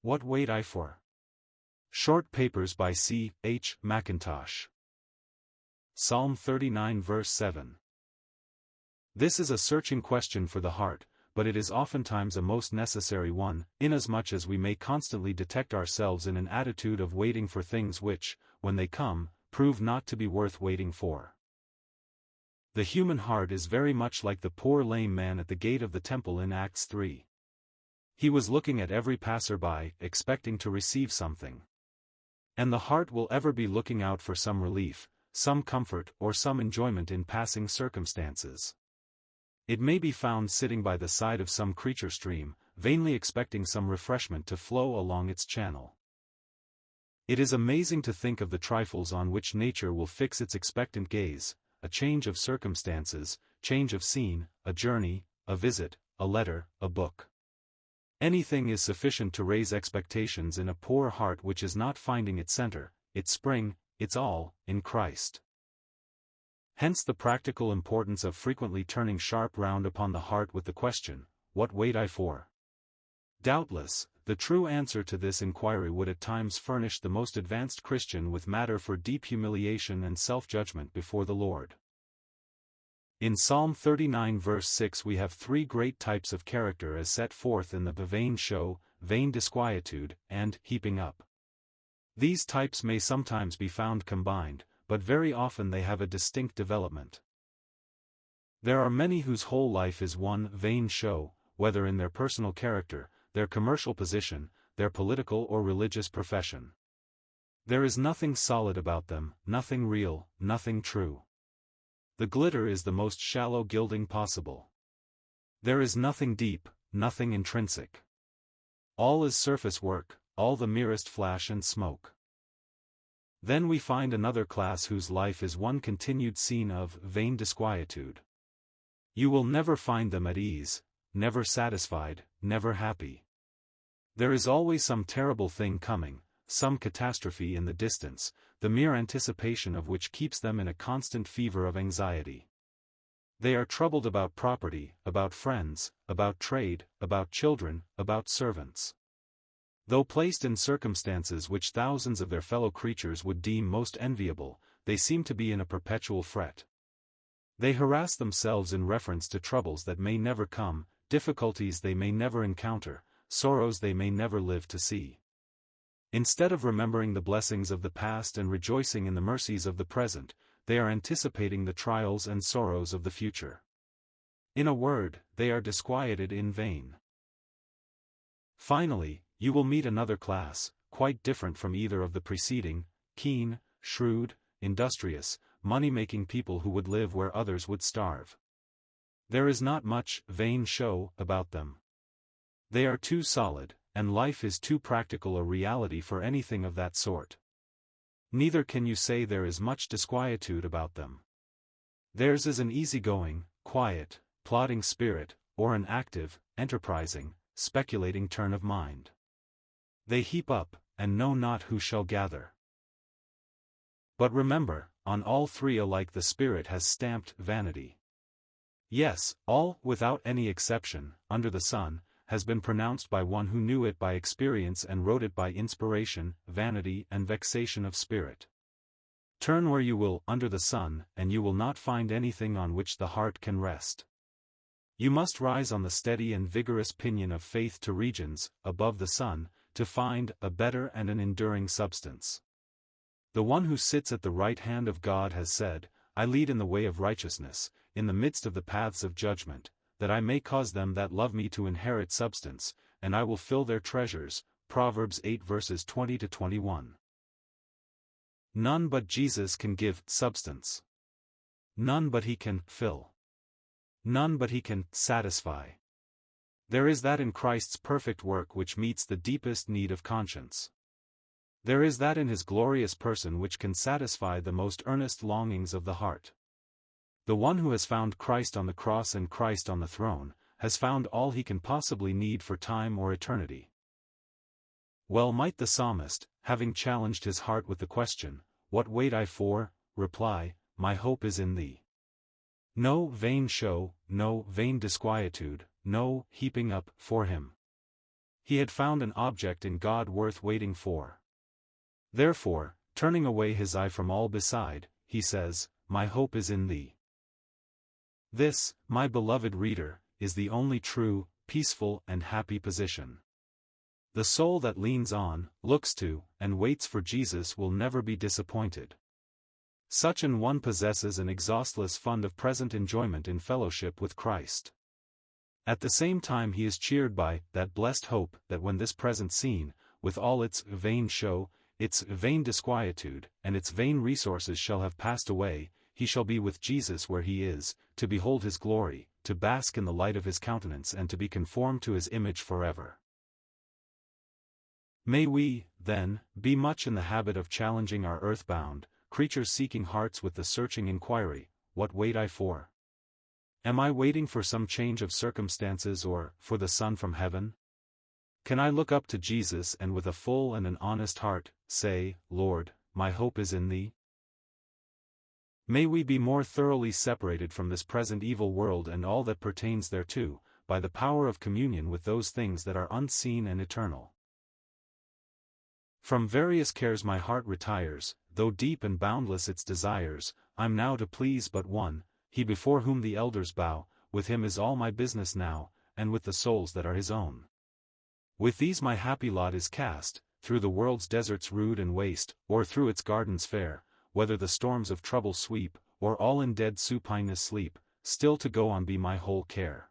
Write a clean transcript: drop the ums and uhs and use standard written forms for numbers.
What wait I for? Short Papers by C.H. Mackintosh. Psalm 39 verse 7. This is a searching question for the heart, but it is oftentimes a most necessary one, inasmuch as we may constantly detect ourselves in an attitude of waiting for things which, when they come, prove not to be worth waiting for. The human heart is very much like the poor lame man at the gate of the temple in Acts 3. He was looking at every passer-by, expecting to receive something. And the heart will ever be looking out for some relief, some comfort or some enjoyment in passing circumstances. It may be found sitting by the side of some creature stream, vainly expecting some refreshment to flow along its channel. It is amazing to think of the trifles on which nature will fix its expectant gaze: a change of circumstances, change of scene, a journey, a visit, a letter, a book. Anything is sufficient to raise expectations in a poor heart which is not finding its center, its spring, its all, in Christ. Hence the practical importance of frequently turning sharp round upon the heart with the question, "What wait I for?" Doubtless, the true answer to this inquiry would at times furnish the most advanced Christian with matter for deep humiliation and self-judgment before the Lord. In Psalm 39 verse 6 we have three great types of character as set forth in the vain show, vain disquietude, and heaping up. These types may sometimes be found combined, but very often they have a distinct development. There are many whose whole life is one vain show, whether in their personal character, their commercial position, their political or religious profession. There is nothing solid about them, nothing real, nothing true. The glitter is the most shallow gilding possible. There is nothing deep, nothing intrinsic. All is surface work, all the merest flash and smoke. Then we find another class whose life is one continued scene of vain disquietude. You will never find them at ease, never satisfied, never happy. There is always some terrible thing coming, some catastrophe in the distance, the mere anticipation of which keeps them in a constant fever of anxiety. They are troubled about property, about friends, about trade, about children, about servants. Though placed in circumstances which thousands of their fellow creatures would deem most enviable, they seem to be in a perpetual fret. They harass themselves in reference to troubles that may never come, difficulties they may never encounter, sorrows they may never live to see. Instead of remembering the blessings of the past and rejoicing in the mercies of the present, they are anticipating the trials and sorrows of the future. In a word, they are disquieted in vain. Finally, you will meet another class, quite different from either of the preceding: keen, shrewd, industrious, money-making people who would live where others would starve. There is not much vain show about them. They are too solid, and life is too practical a reality for anything of that sort. Neither can you say there is much disquietude about them. Theirs is an easy-going, quiet, plodding spirit, or an active, enterprising, speculating turn of mind. They heap up, and know not who shall gather. But remember, on all three alike the Spirit has stamped vanity. Yes, all, without any exception, under the sun, has been pronounced by one who knew it by experience and wrote it by inspiration, vanity and vexation of spirit. Turn where you will under the sun, and you will not find anything on which the heart can rest. You must rise on the steady and vigorous pinion of faith to regions, above the sun, to find a better and an enduring substance. The one who sits at the right hand of God has said, "I lead in the way of righteousness, in the midst of the paths of judgment, that I may cause them that love me to inherit substance, and I will fill their treasures." Proverbs 8 verses 20-21. None but Jesus can give substance. None but He can fill. None but He can satisfy. There is that in Christ's perfect work which meets the deepest need of conscience. There is that in His glorious person which can satisfy the most earnest longings of the heart. The one who has found Christ on the cross and Christ on the throne, has found all he can possibly need for time or eternity. Well might the psalmist, having challenged his heart with the question, "What wait I for?" reply, "My hope is in Thee." No vain show, no vain disquietude, no heaping up for Him. He had found an object in God worth waiting for. Therefore, turning away his eye from all beside, he says, "My hope is in thee." This, my beloved reader, is the only true, peaceful and happy position. The soul that leans on, looks to, and waits for Jesus will never be disappointed. Such an one possesses an exhaustless fund of present enjoyment in fellowship with Christ. At the same time he is cheered by that blessed hope that when this present scene, with all its vain show, its vain disquietude, and its vain resources shall have passed away, he shall be with Jesus where he is, to behold his glory, to bask in the light of his countenance and to be conformed to his image forever. May we, then, be much in the habit of challenging our earthbound, creature-seeking hearts with the searching inquiry, "What wait I for? Am I waiting for some change of circumstances or, for the sun from heaven? Can I look up to Jesus and with a full and an honest heart, say, 'Lord, my hope is in thee'?" May we be more thoroughly separated from this present evil world and all that pertains thereto, by the power of communion with those things that are unseen and eternal. From various cares my heart retires, though deep and boundless its desires, I'm now to please but one, he before whom the elders bow, with him is all my business now, and with the souls that are his own. With these my happy lot is cast, through the world's deserts rude and waste, or through its gardens fair, whether the storms of trouble sweep, or all in dead supineness sleep, still to go on be my whole care.